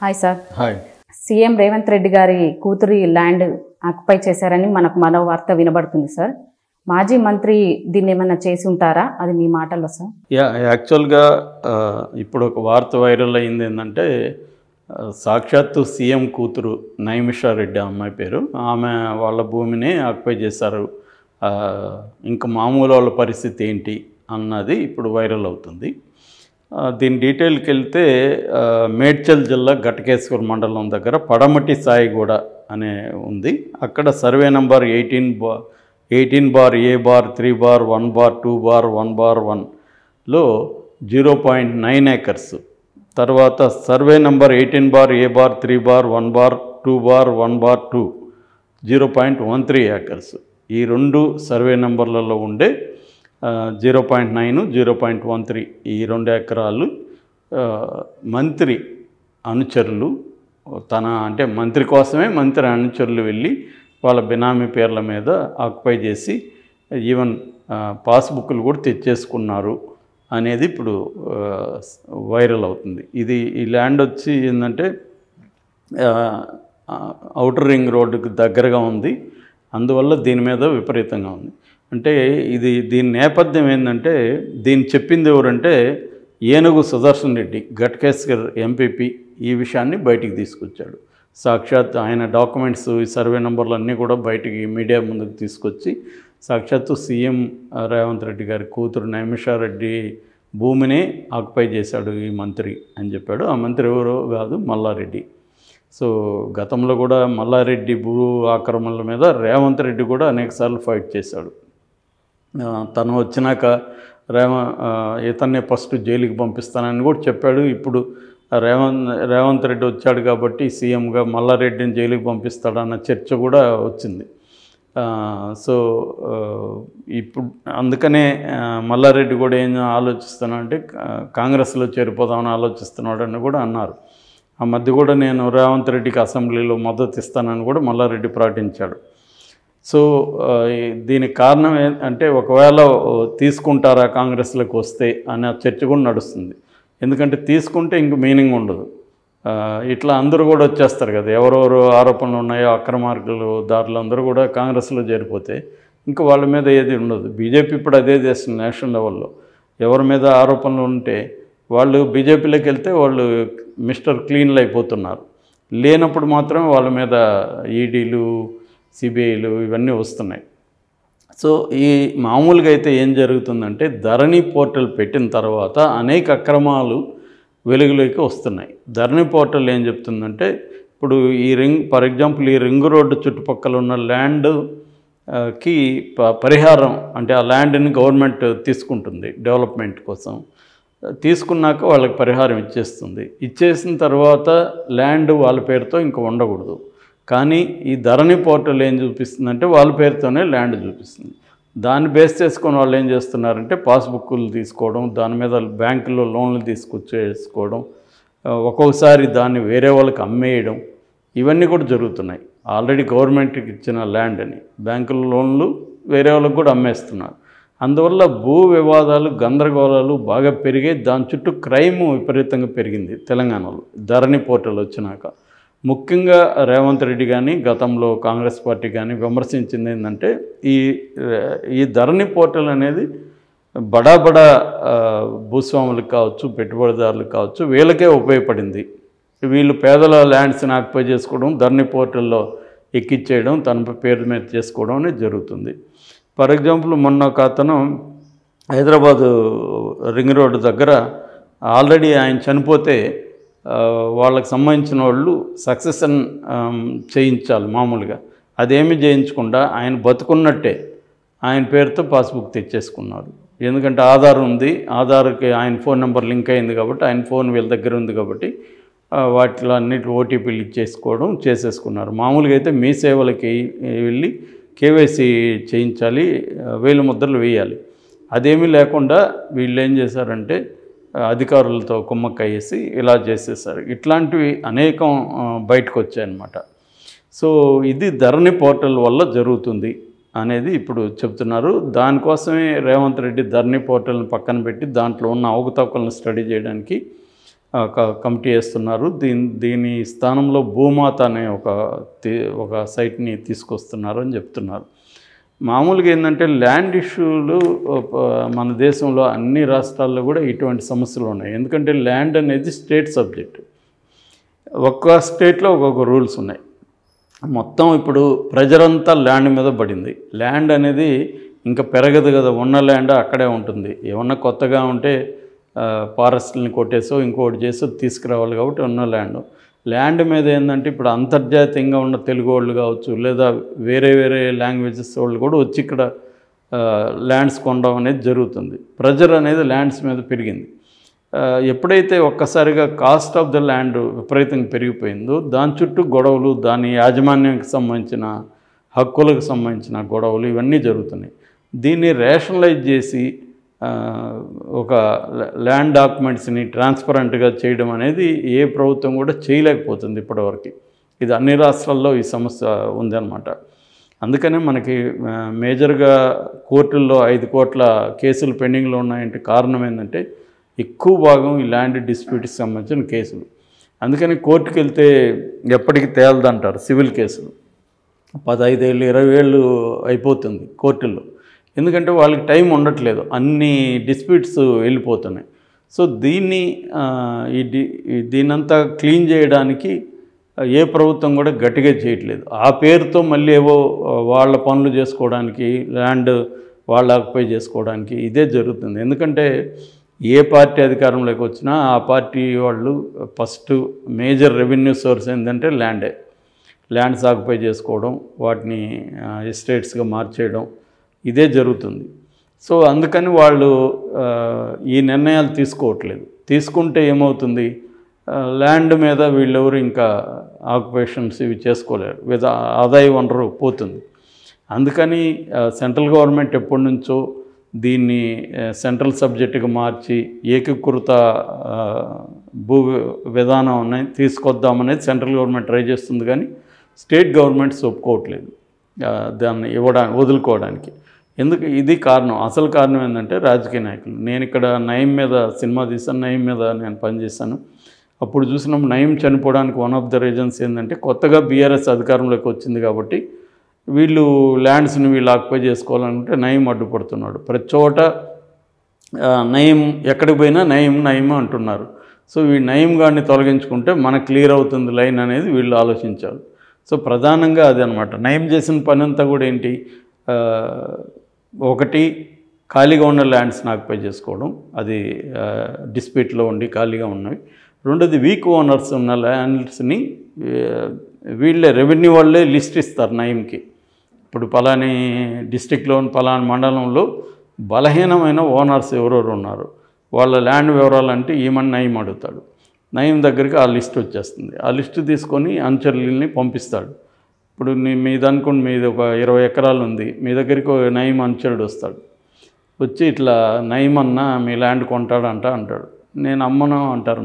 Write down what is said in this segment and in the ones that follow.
Hi sir. Hi. CM Revanth Reddy గారి కూతురి land occupy చేశారని మనకు మరో వార్త వినబడుతుంది సార్. మాజీ మంత్రి దీన్ని ఏమైనా చేసి ఉంటారా? అది మీ మాటల్లో సార్. యాక్చువల్గా ఇప్పుడు ఒక వార్త వైరల్ అయింది ఏంటంటే సాక్షాత్తు సీఎం కూతురు నైమిషారెడ్డి అమ్మాయి పేరు, ఆమె వాళ్ళ భూమిని ఆక్యుపై చేశారు. ఇంకా మామూలు వాళ్ళ పరిస్థితి ఏంటి అన్నది ఇప్పుడు వైరల్ అవుతుంది. దీని డీటెయిల్కి వెళ్తే మేడ్చల్ జిల్లా ఘటకేశ్వర మండలం దగ్గర పడమటి సాయిగూడ అనే ఉంది. అక్కడ సర్వే నంబర్ 18/3/1/2/1/1లో 0.9 ఏకర్స్, తర్వాత సర్వే నంబర్ 18/3/1/2/1/2 0.13 ఏకర్స్, ఈ రెండు సర్వే నంబర్లలో ఉండే 0.9, 0.13 ఈ 2 ఎకరాలు మంత్రి అనుచరులు అంటే మంత్రి కోసమే మంత్రి అనుచరులు వెళ్ళి వాళ్ళ బినామీ పేర్ల మీద ఆక్యుపై చేసి ఈవెన్ పాస్బుక్లు కూడా తెచ్చేసుకున్నారు అనేది ఇప్పుడు వైరల్ అవుతుంది. ఈ ల్యాండ్ వచ్చి ఏంటంటే ఔటర్ రింగ్ రోడ్డుకి దగ్గరగా ఉంది, అందువల్ల దీని మీద విపరీతంగా ఉంది. అంటే దీని నేపథ్యం ఏంటంటే దీన్ని చెప్పింది ఎవరంటే ఏనుగు సుదర్శన్ రెడ్డి, ఘటకేశ్వర్ ఎంపీపీ, ఈ విషయాన్ని బయటికి తీసుకొచ్చాడు. సాక్షాత్ ఆయన డాక్యుమెంట్స్, ఈ సర్వే నెంబర్లు అన్నీ కూడా బయటికి మీడియా ముందుకు తీసుకొచ్చి సాక్షాత్తు సీఎం రేవంత్ రెడ్డి గారి కూతురు నైమిషారెడ్డి భూమిని ఆక్యుపై చేశాడు ఈ మంత్రి అని చెప్పాడు. ఆ మంత్రి ఎవరో కాదు, మల్లారెడ్డి. సో గతంలో కూడా మల్లారెడ్డి భూ ఆక్రమణల మీద రేవంత్ రెడ్డి కూడా అనేకసార్లు ఫైట్ చేశాడు. తను వచ్చినాక ఇతన్నే ఫస్ట్ జైలుకి పంపిస్తానని కూడా చెప్పాడు. ఇప్పుడు రేవంత్ రెడ్డి వచ్చాడు కాబట్టి సీఎంగా మల్లారెడ్డిని జైలుకి పంపిస్తాడన్న చర్చ కూడా వచ్చింది. సో ఇప్పుడు అందుకనే మల్లారెడ్డి కూడా ఏం ఆలోచిస్తున్నాడంటే కాంగ్రెస్లో చేరిపోదామని ఆలోచిస్తున్నాడని కూడా అన్నారు. ఆ మధ్య కూడా నేను రేవంత్ రెడ్డికి అసెంబ్లీలో మద్దతు ఇస్తానని కూడా మల్లారెడ్డి ప్రకటించాడు. సో దీనికి కారణం ఏంటంటే ఒకవేళ తీసుకుంటారా కాంగ్రెస్లోకి వస్తే అనే చర్చ కూడా నడుస్తుంది. ఎందుకంటే తీసుకుంటే ఇంక మీనింగ్ ఉండదు. ఇట్లా అందరూ కూడా వచ్చేస్తారు కదా, ఎవరెవరు ఆరోపణలు ఉన్నాయో అక్రమార్కులు దారులు అందరూ కూడా కాంగ్రెస్లో చేరిపోతే ఇంకా వాళ్ళ మీద ఏది ఉండదు. బీజేపీ ఇప్పుడు అదే చేస్తుంది నేషనల్ లెవెల్లో. ఎవరి మీద ఆరోపణలు ఉంటే వాళ్ళు బీజేపీలోకి వెళ్తే వాళ్ళు మిస్టర్ క్లీన్లు అయిపోతున్నారు, లేనప్పుడు మాత్రం వాళ్ళ మీద ఈడీలు, సిబిఐలు ఇవన్నీ వస్తున్నాయి. సో ఈ మామూలుగా అయితే ఏం జరుగుతుందంటే ధరణి పోర్టల్ పెట్టిన తర్వాత అనేక అక్రమాలు వెలుగులోకి వస్తున్నాయి. ధరణి పోర్టల్ ఏం చెప్తుందంటే ఇప్పుడు ఫర్ ఎగ్జాంపుల్ ఈ రింగ్ రోడ్డు చుట్టుపక్కల ఉన్న ల్యాండ్కి పరిహారం, అంటే ఆ ల్యాండ్ని గవర్నమెంట్ తీసుకుంటుంది డెవలప్మెంట్ కోసం. తీసుకున్నాక వాళ్ళకి పరిహారం ఇచ్చేసిన తర్వాత ల్యాండ్ వాళ్ళ పేరుతో ఇంకా ఉండకూడదు. కానీ ఈ ధరణి పోర్టల్ ఏం చూపిస్తుందంటే వాళ్ళ పేరుతోనే ల్యాండ్ చూపిస్తుంది. దాన్ని బేస్ చేసుకొని వాళ్ళు ఏం చేస్తున్నారంటే పాస్బుక్లు తీసుకోవడం, దాని మీద బ్యాంకుల్లో లోన్లు తీసుకొచ్చేసుకోవడం, ఒక్కొక్కసారి దాన్ని వేరే వాళ్ళకి అమ్మేయడం, ఇవన్నీ కూడా జరుగుతున్నాయి. ఆల్రెడీ గవర్నమెంట్కి ఇచ్చిన ల్యాండ్ని బ్యాంకుల లోన్లు వేరే వాళ్ళకి కూడా అమ్మేస్తున్నారు. అందువల్ల భూ వివాదాలు, గందరగోళాలు బాగా పెరిగాయి. దాని చుట్టూ క్రైమ్ విపరీతంగా పెరిగింది తెలంగాణలో ధరణి పోర్టల్ వచ్చినాక. ముఖ్యంగా రేవంత్ రెడ్డి కానీ గతంలో కాంగ్రెస్ పార్టీ కానీ విమర్శించింది ఏంటంటే ఈ ధరణి పోర్టల్ అనేది బడా భూస్వాములకు కావచ్చు, పెట్టుబడిదారులకు కావచ్చు, వీళ్ళకే ఉపయోగపడింది. వీళ్ళు పేదల ల్యాండ్స్ని ఆక్యుపై చేసుకోవడం, ధరణి పోర్టల్లో ఎక్కిచ్చేయడం, తన పేరు మీద చేసుకోవడం అనేది జరుగుతుంది. ఫర్ ఎగ్జాంపుల్ మొన్న ఒక అతను హైదరాబాదు రింగ్ రోడ్డు దగ్గర ఆల్రెడీ ఆయన చనిపోతే వాళ్ళకి సంబంధించిన వాళ్ళు సక్సెషన్ చేయించాలి మామూలుగా. అదేమీ చేయించకుండా ఆయన బతుకున్నట్టే ఆయన పేరుతో పాస్బుక్ తెచ్చేసుకున్నారు. ఎందుకంటే ఆధార్ ఉంది, ఆధార్కి ఆయన ఫోన్ నెంబర్ లింక్ అయింది కాబట్టి ఆయన ఫోన్ వీళ్ళ దగ్గర ఉంది కాబట్టి వాటిలో అన్నిటి ఓటీపీలు చేసేసుకున్నారు. మామూలుగా అయితే మీ సేవలకి వెళ్ళి కేవైసీ చేయించాలి, వేలు ముద్రలు వేయాలి. అదేమీ లేకుండా వీళ్ళు ఏం చేశారంటే అధికారులతో కుమ్మక్కయ్యేసి ఇలా చేసేసారు. ఇట్లాంటివి అనేకం బయటకు వచ్చాయన్నమాట. సో ఇది ధరణి పోర్టల్ వల్ల జరుగుతుంది అనేది ఇప్పుడు చెప్తున్నారు. దానికోసమే రేవంత్ రెడ్డి ధరణి పోర్టల్ని పక్కన పెట్టి దాంట్లో ఉన్న అవకతవకలను స్టడీ చేయడానికి కమిటీ వేస్తున్నారు. దీని స్థానంలో భూమాత అనే ఒక సైట్ని తీసుకొస్తున్నారు అని చెప్తున్నారు. మామూలుగా ఏంటంటే ల్యాండ్ ఇష్యూలు మన దేశంలో అన్ని రాష్ట్రాల్లో కూడా ఇటువంటి సమస్యలు ఉన్నాయి. ఎందుకంటే ల్యాండ్ అనేది స్టేట్ సబ్జెక్ట్. ఒక్క స్టేట్లో ఒక్కొక్క రూల్స్ ఉన్నాయి. మొత్తం ఇప్పుడు ప్రజలంతా ల్యాండ్ మీద పడింది. ల్యాండ్ అనేది ఇంకా పెరగదు కదా, ఉన్న ల్యాండ్ అక్కడే ఉంటుంది. ఏమన్నా కొత్తగా ఉంటే ఫారెస్ట్ని కొట్టేసో ఇంకోటి చేసో తీసుకురావాలి కాబట్టి ఉన్న ల్యాండ్ మీద ఏంటంటే ఇప్పుడు అంతర్జాతీయంగా ఉన్న తెలుగు వాళ్ళు కావచ్చు, లేదా వేరే లాంగ్వేజెస్ వాళ్ళు కూడా వచ్చి ఇక్కడ ల్యాండ్స్ కొనడం అనేది జరుగుతుంది. ప్రెజర్ అనేది ల్యాండ్స్ మీద పెరిగింది. ఎప్పుడైతే ఒక్కసారిగా కాస్ట్ ఆఫ్ ద ల్యాండ్ విపరీతంగా పెరిగిపోయిందో దాని చుట్టూ గొడవలు, దాని యాజమాన్యానికి సంబంధించిన హక్కులకు సంబంధించిన గొడవలు ఇవన్నీ జరుగుతున్నాయి. దీన్ని రేషనలైజ్ చేసి ఒక ల్యాండ్ డాక్యుమెంట్స్ని ట్రాన్స్పరెంట్గా చేయడం అనేది ఏ ప్రభుత్వం కూడా చేయలేకపోతుంది ఇప్పటివరకు. ఇది అన్ని రాష్ట్రాల్లో ఈ సమస్య ఉందన్నమాట. అందుకనే మనకి మేజర్గా కోర్టుల్లో 5 కోట్ల కేసులు పెండింగ్లో ఉన్నాయంటే కారణం ఏంటంటే ఎక్కువ భాగం ఈ ల్యాండ్ డిస్ప్యూట్కి సంబంధించిన కేసులు. అందుకని కోర్టుకు వెళ్తే ఎప్పటికీ తేలదంటారు. సివిల్ కేసులు 15 ఏళ్ళు 20 ఏళ్ళు అయిపోతుంది కోర్టుల్లో. ఎందుకంటే వాళ్ళకి టైం ఉండట్లేదు, అన్ని డిస్ప్యూట్స్ వెళ్ళిపోతున్నాయి. సో దీన్నంతా క్లీన్ చేయడానికి ఏ ప్రభుత్వం కూడా గట్టిగా చేయట్లేదు. ఆ పేరుతో మళ్ళీ ఏవో వాళ్ళ పనులు చేసుకోవడానికి, ల్యాండ్ వాళ్ళ ఆక్యుపై చేసుకోవడానికి ఇదే జరుగుతుంది. ఎందుకంటే ఏ పార్టీ అధికారంలోకి వచ్చినా ఆ పార్టీ వాళ్ళు ఫస్ట్ మేజర్ రెవెన్యూ సోర్స్ ఏంటంటే ల్యాండ్స్ ఆక్యుపై చేసుకోవడం, వాటిని ఎస్టేట్స్గా మార్చేయడం, ఇదే జరుగుతుంది. సో అందుకని వాళ్ళు ఈ నిర్ణయాలు తీసుకోవట్లేదు. తీసుకుంటే ఏమవుతుంది, ల్యాండ్ మీద వీళ్ళెవరు ఇంకా ఆక్యుపేషన్స్ ఇవి చేసుకోలేరు, ఆదాయ వనరు పోతుంది. అందుకని సెంట్రల్ గవర్నమెంట్ ఎప్పటి నుంచో దీన్ని సెంట్రల్ సబ్జెక్టుగా మార్చి ఏకీకృత భూ విధానం అనేది తీసుకొద్దామనేది సెంట్రల్ గవర్నమెంట్ ట్రై చేస్తుంది. కానీ స్టేట్ గవర్నమెంట్స్ ఒప్పుకోవట్లేదు దాన్ని వదులుకోవడానికి. ఇది కారణం, అసలు కారణం ఏంటంటే రాజకీయ నాయకులు. నేను ఇక్కడ నయీం మీద సినిమా తీశాను, నయీం మీద నేను పనిచేశాను. అప్పుడు చూసినప్పుడు నయీం చనిపోవడానికి వన్ ఆఫ్ ద రీజన్స్ ఏంటంటే కొత్తగా బీఆర్ఎస్ అధికారంలోకి వచ్చింది కాబట్టి వీళ్ళు ల్యాండ్స్ని వీళ్ళు ఆక్యుపై చేసుకోవాలనుకుంటే నయీం అడ్డుపడుతున్నాడు. ప్రతి చోట నయీం ఎక్కడికి పోయినా నయీం అంటున్నారు. సో ఈ నయీం గారిని తొలగించుకుంటే మనకు క్లియర్ అవుతుంది లైన్ అనేది వీళ్ళు ఆలోచించారు. సో ప్రధానంగా అది అనమాట. నయీం చేసిన పని అంతా కూడా ఏంటి, ఒకటి ఖాళీగా ఉన్న ల్యాండ్స్ని ఆక్యుపై చేసుకోవడం, అది డిస్ప్యూట్లో ఉండి ఖాళీగా ఉన్నవి. రెండోది వీక్ ఓనర్స్ ఉన్న ల్యాండ్స్ని వీళ్ళే రెవెన్యూ వాళ్ళే లిస్ట్ ఇస్తారు నయీంకి. ఇప్పుడు పలాని డిస్టిక్లో పలాని మండలంలో బలహీనమైన ఓనర్స్ ఎవరెవరు ఉన్నారు, వాళ్ళ ల్యాండ్ వివరాలు అంటే ఏమని నయీం అడుగుతాడు. నయీం దగ్గరికి ఆ లిస్ట్ వచ్చేస్తుంది. ఆ లిస్టు తీసుకొని అనుచరులని పంపిస్తాడు. ఇప్పుడు మీది అనుకోండి, మీది ఒక 20 ఎకరాలు ఉంది, మీ దగ్గరికి నయీం అనుచరుడు వస్తాడు. వచ్చి ఇట్లా నయీం అన్న మీ ల్యాండ్ కొంటాడంట అంటాడు. నేను అమ్మను అంటారు.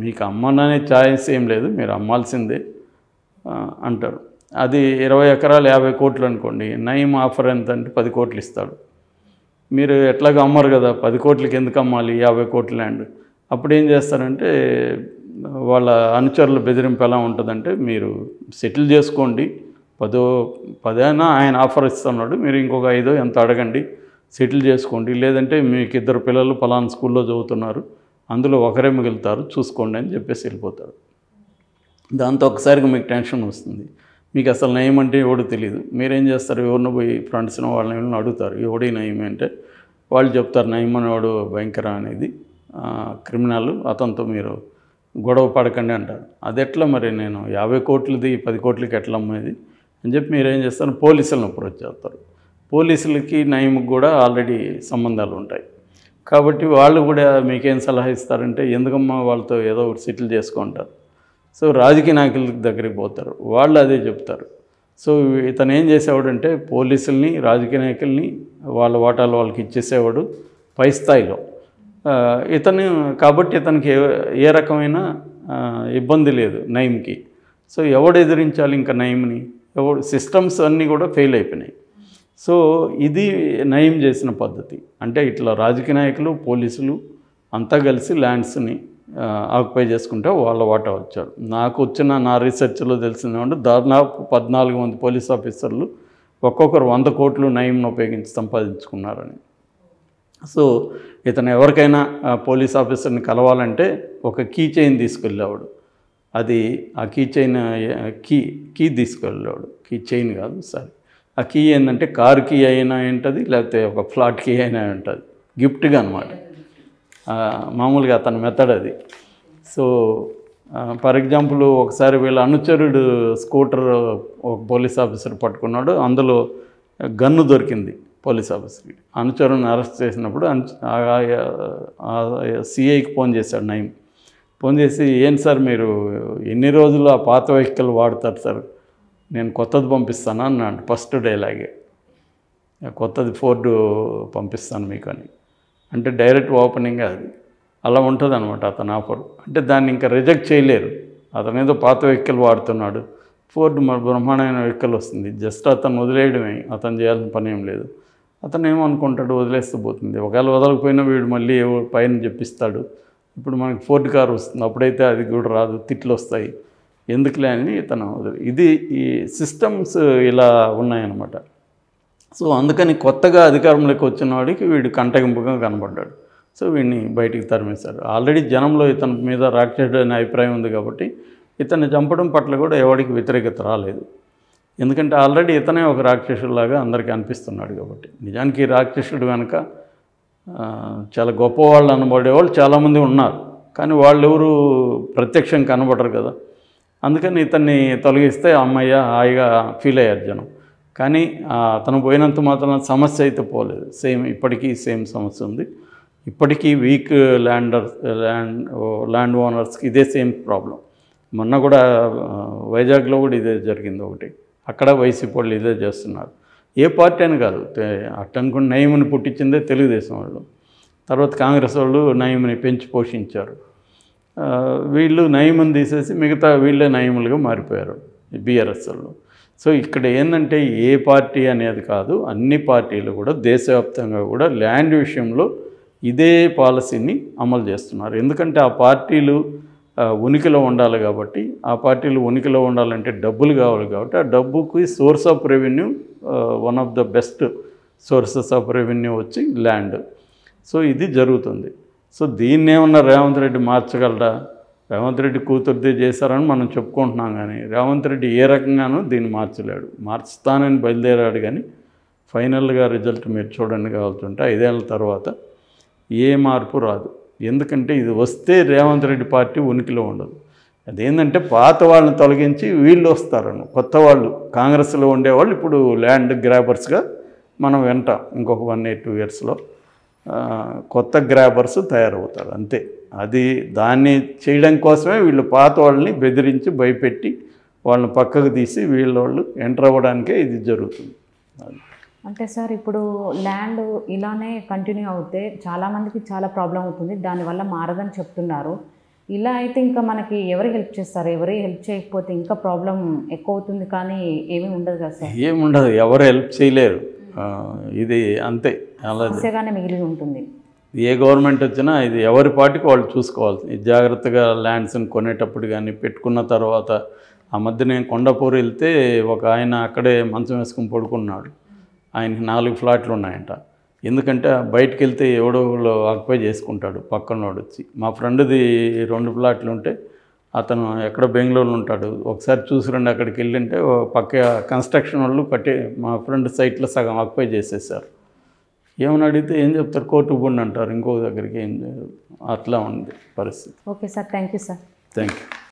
మీకు అమ్మననే ఛాయిస్ ఏం లేదు, మీరు అమ్మాల్సిందే అంటారు. అది 20 ఎకరాలు 50 కోట్లు అనుకోండి, నయీం ఆఫర్ ఎంత అంటే 10 కోట్లు ఇస్తాడు. మీరు ఎట్లాగో అమ్మరు కదా, 10 కోట్లకి ఎందుకు అమ్మాలి 50 కోట్ల ల్యాండ్? అప్పుడు ఏం చేస్తారంటే వాళ్ళ అనుచరుల బెదిరింపు ఎలా ఉంటుందంటే, మీరు సెటిల్ చేసుకోండి, 10 అయినా ఆయన ఆఫర్ ఇస్తున్నాడు, మీరు ఇంకొక 5 ఎంత అడగండి, సెటిల్ చేసుకోండి, లేదంటే మీకు 2 పిల్లలు పలానా స్కూల్లో చదువుతున్నారు, అందులో ఒకరే మిగులుతారు, చూసుకోండి అని చెప్పేసి వెళ్ళిపోతారు. దాంతో ఒకసారిగా మీకు టెన్షన్ వస్తుంది. మీకు అసలు నయీం అంటే ఎవడో తెలియదు. మీరేం చేస్తారు, ఎవరిని పోయి ఫ్రెండ్స్ని వాళ్ళని అడుగుతారు, ఎవడి నయీం అంటే వాళ్ళు చెప్తారు నయీం అనేవాడు భయంకర అనేది క్రిమినల్, అతనితో మీరు గొడవ పడకండి అంటారు. అది ఎట్లా మరి, నేను 50 కోట్లది 10 కోట్లకి ఎట్లా అమ్మేది అని చెప్పి మీరేం చేస్తారు, పోలీసులను అప్రోచ్ చేస్తారు. పోలీసులకి నయీంకి కూడా ఆల్రెడీ సంబంధాలు ఉంటాయి కాబట్టి వాళ్ళు కూడా మీకేం సలహా ఇస్తారంటే, ఎందుకమ్మా వాళ్ళతో ఏదో ఒకటి సెటిల్ చేసుకుంటారు. సో రాజకీయ నాయకుల దగ్గరికి పోతారు, వాళ్ళు అదే చెప్తారు. సో ఇతను ఏం చేసేవాడంటే పోలీసుల్ని, రాజకీయ నాయకుల్ని వాళ్ళ వాటాలు వాళ్ళకి ఇచ్చేసేవాడు పై స్థాయిలో. కాబట్టి ఇతనికి ఏ రకమైన ఇబ్బంది లేదు నయీంకి. సో ఎవడు ఎదిరించాలి ఇంకా నయీంని, సిస్టమ్స్ అన్నీ కూడా ఫెయిల్ అయిపోయినాయి. సో ఇది నయీం చేసిన పద్ధతి. అంటే ఇట్లా రాజకీయ నాయకులు, పోలీసులు అంతా కలిసి ల్యాండ్స్ని ఆక్యుపై చేసుకుంటే వాళ్ళ వాటా వచ్చారు. నాకు వచ్చిన నా రీసెర్చ్లో తెలిసిందేమంటే దాదాపు 14 మంది పోలీస్ ఆఫీసర్లు ఒక్కొక్కరు 100 కోట్లు నయంను ఉపయోగించి సంపాదించుకున్నారని. సో ఇతను ఎవరికైనా పోలీస్ ఆఫీసర్ని కలవాలంటే ఒక కీ చైన్ తీసుకెళ్ళేవాడు. అది ఆ కీ చైన్ కీ తీసుకెళ్ళేవాడు. కీ చైన్ కాదు, సారీ. ఆ కీ ఏంటంటే కార్ కీ అయినా ఉంటుంది, లేకపోతే ఒక ఫ్లాట్ కీ అయినా ఉంటుంది, గిఫ్ట్గా అనమాట. మామూలుగా అతని మెథడ్ అది. సో ఫర్ ఎగ్జాంపుల్ ఒకసారి వీళ్ళ అనుచరుడు స్కూటర్ ఒక పోలీస్ ఆఫీసర్ పట్టుకున్నాడు. అందులో గన్ను దొరికింది పోలీస్ ఆఫీసర్కి. అనుచరుని అరెస్ట్ చేసినప్పుడు సిఐకి ఫోన్ చేశాడు నయం. ఫోన్ చేసి, ఏంటి సార్ మీరు ఎన్ని రోజులు ఆ పాత వెహికల్ వాడతారు సార్, నేను కొత్తది పంపిస్తాను అన్నాడు. ఫస్ట్ డైలాగే, కొత్తది ఫోర్డ్ పంపిస్తాను మీకు అని. అంటే డైరెక్ట్ ఓపెనింగ్ అది అలా ఉంటుంది అనమాట అతని ఆఫర్. అంటే దాన్ని ఇంకా రిజెక్ట్ చేయలేరు. అతను ఏదో పాత వెహికల్ వాడుతున్నాడు, ఫోర్డ్ బ్రహ్మాండమైన వెహికల్ వస్తుంది, జస్ట్ అతను వదిలేయడమే, అతను చేయాల్సిన పని ఏం లేదు. అతను ఏమనుకుంటాడు, వదిలేస్తూ పోతుంది. ఒకవేళ వదలకపోయినా వీడు మళ్ళీ పైన చెప్పిస్తాడు. ఇప్పుడు మనకి ఫోర్డ్ కార్ వస్తుంది, అప్పుడైతే అది కూడా రాదు, తిట్లు వస్తాయి, ఎందుకులే అని ఇతను ఇది ఈ సిస్టమ్స్ ఇలా ఉన్నాయన్నమాట. సో అందుకని కొత్తగా అధికారంలోకి వచ్చిన వాడికి వీడు కంటగింపుగా కనబడ్డాడు. సో వీడిని బయటికి తరిమేశారు. ఆల్రెడీ జనంలో ఇతని మీద రాక్షసుడు అనే అభిప్రాయం ఉంది కాబట్టి ఇతన్ని చంపడం పట్ల కూడా ఎవరికి వ్యతిరేకత రాలేదు. ఎందుకంటే ఆల్రెడీ ఇతనే ఒక రాక్షసులాగా అందరికీ అనిపిస్తున్నాడు కాబట్టి. నిజానికి రాక్షసుడు కనుక చాలా గొప్పవాళ్ళు అనబడేవాళ్ళు చాలామంది ఉన్నారు, కానీ వాళ్ళు ఎవరు ప్రత్యక్షం కనబడరు కదా. అందుకని ఇతన్ని తొలగిస్తే అమ్మయ్య హాయిగా ఫీల్ అయ్యారు జనం. కానీ అతను పోయినంత మాత్రం సమస్య అయితే పోలేదు. ఇప్పటికీ సేమ్ సమస్య ఉంది. ఇప్పటికీ వీక్ ల్యాండ్ ఓనర్స్కి ఇదే సేమ్ ప్రాబ్లం. మొన్న కూడా వైజాగ్లో కూడా ఇదే జరిగింది ఒకటి. అక్కడ వైసీపీ వాళ్ళు ఇదే చేస్తున్నారు. ఏ పార్టీ అని కాదు, అట్టనుకుని నయముని పుట్టించిందే తెలుగుదేశం వాళ్ళు. తర్వాత కాంగ్రెస్ వాళ్ళు నయముని పెంచి పోషించారు. వీళ్ళు నయముని తీసేసి మిగతా వీళ్ళే నయములుగా మారిపోయారు బీఆర్ఎస్ వాళ్ళు. సో ఇక్కడ ఏంటంటే ఏ పార్టీ అనేది కాదు, అన్ని పార్టీలు కూడా దేశవ్యాప్తంగా కూడా ల్యాండ్ విషయంలో ఇదే పాలసీని అమలు చేస్తున్నారు. ఎందుకంటే ఆ పార్టీలు ఉనికిలో ఉండాలి కాబట్టి, ఆ పార్టీలు ఉనికిలో ఉండాలంటే డబ్బులు కావాలి కాబట్టి, ఆ డబ్బుకి source of revenue one of the best sources of revenue వచ్చి ల్యాండ్. సో ఇది జరుగుతుంది. సో దీన్ని ఏమన్నా రేవంత్ రెడ్డి మార్చగలరా? రేవంత్ రెడ్డి కూతురుదే చేశారని మనం చెప్పుకుంటున్నాం, కానీ రేవంత్ రెడ్డి ఏ రకంగానూ దీన్ని మార్చలేడు. మార్చుతానని బయలుదేరాడు, కానీ ఫైనల్గా రిజల్ట్ మీరు చూడండి కావాల్సింటే 5 ఏళ్ళ తర్వాత ఏ మార్పు రాదు. ఎందుకంటే ఇది వస్తే రేవంత్ రెడ్డి పార్టీ ఉనికిలో ఉండదు. అదేంటంటే పాత వాళ్ళని తొలగించి వీళ్ళు వస్తారని, కొత్త వాళ్ళు కాంగ్రెస్లో ఉండేవాళ్ళు ఇప్పుడు ల్యాండ్ గ్రాబర్స్గా మనం వింటాం. ఇంకొక 1 or 2 yearsలో కొత్త గ్రాబర్స్ తయారవుతారు అంతే. అది దాన్ని చేయడం కోసమే వీళ్ళు పాత వాళ్ళని బెదిరించి భయపెట్టి వాళ్ళని పక్కకు తీసి వాళ్ళు ఎంటర్ అవ్వడానికే ఇది జరుగుతుంది. అంటే సార్ ఇప్పుడు ల్యాండ్ ఇలానే కంటిన్యూ అవుతే చాలామందికి చాలా ప్రాబ్లం అవుతుంది, దానివల్ల మారదని చెప్తున్నారు. ఇలా అయితే ఇంకా మనకి ఎవరు హెల్ప్ చేస్తారు? ఎవరు హెల్ప్ చేయకపోతే ఇంకా ప్రాబ్లం ఎక్కువ అవుతుంది, కానీ ఏమీ ఉండదు కదా సార్? ఏముండదు, ఎవరు హెల్ప్ చేయలేరు. ఇది అంతే, సమస్యగానే మిగిలి ఉంటుంది. ఏ గవర్నమెంట్ వచ్చినా ఇది ఎవరి పార్టీకి వాళ్ళు చూసుకోవాల్సింది. జాగ్రత్తగా ల్యాండ్స్ని కొనేటప్పుడు కానీ పెట్టుకున్న తర్వాత. ఆ మధ్య నేను కొండపూర్ వెళ్తే ఒక ఆయన అక్కడే మంచం వేసుకుని పడుకున్నాడు. ఆయనకి 4 ఫ్లాట్లు ఉన్నాయంట. ఎందుకంటే బయటకు వెళ్తే ఎవడో ఆక్యుపై చేసుకుంటాడు పక్కనోడు వచ్చి. మా ఫ్రెండ్ది 2 ఫ్లాట్లు ఉంటే అతను ఎక్కడో బెంగళూరులో ఉంటాడు. ఒకసారి చూసి రండి అక్కడికి వెళ్ళింటే పక్క కన్స్ట్రక్షన్ వాళ్ళు మా ఫ్రెండ్ సైట్లో సగం ఆక్యుపై చేసేసారు. ఏమని అడిగితే ఏం చెప్తారు, కోర్టుకు పోండి అంటారు, ఇంకో దగ్గరికి ఏం అట్లా ఉంది పరిస్థితి. Okay sir, thank you sir. Thank you.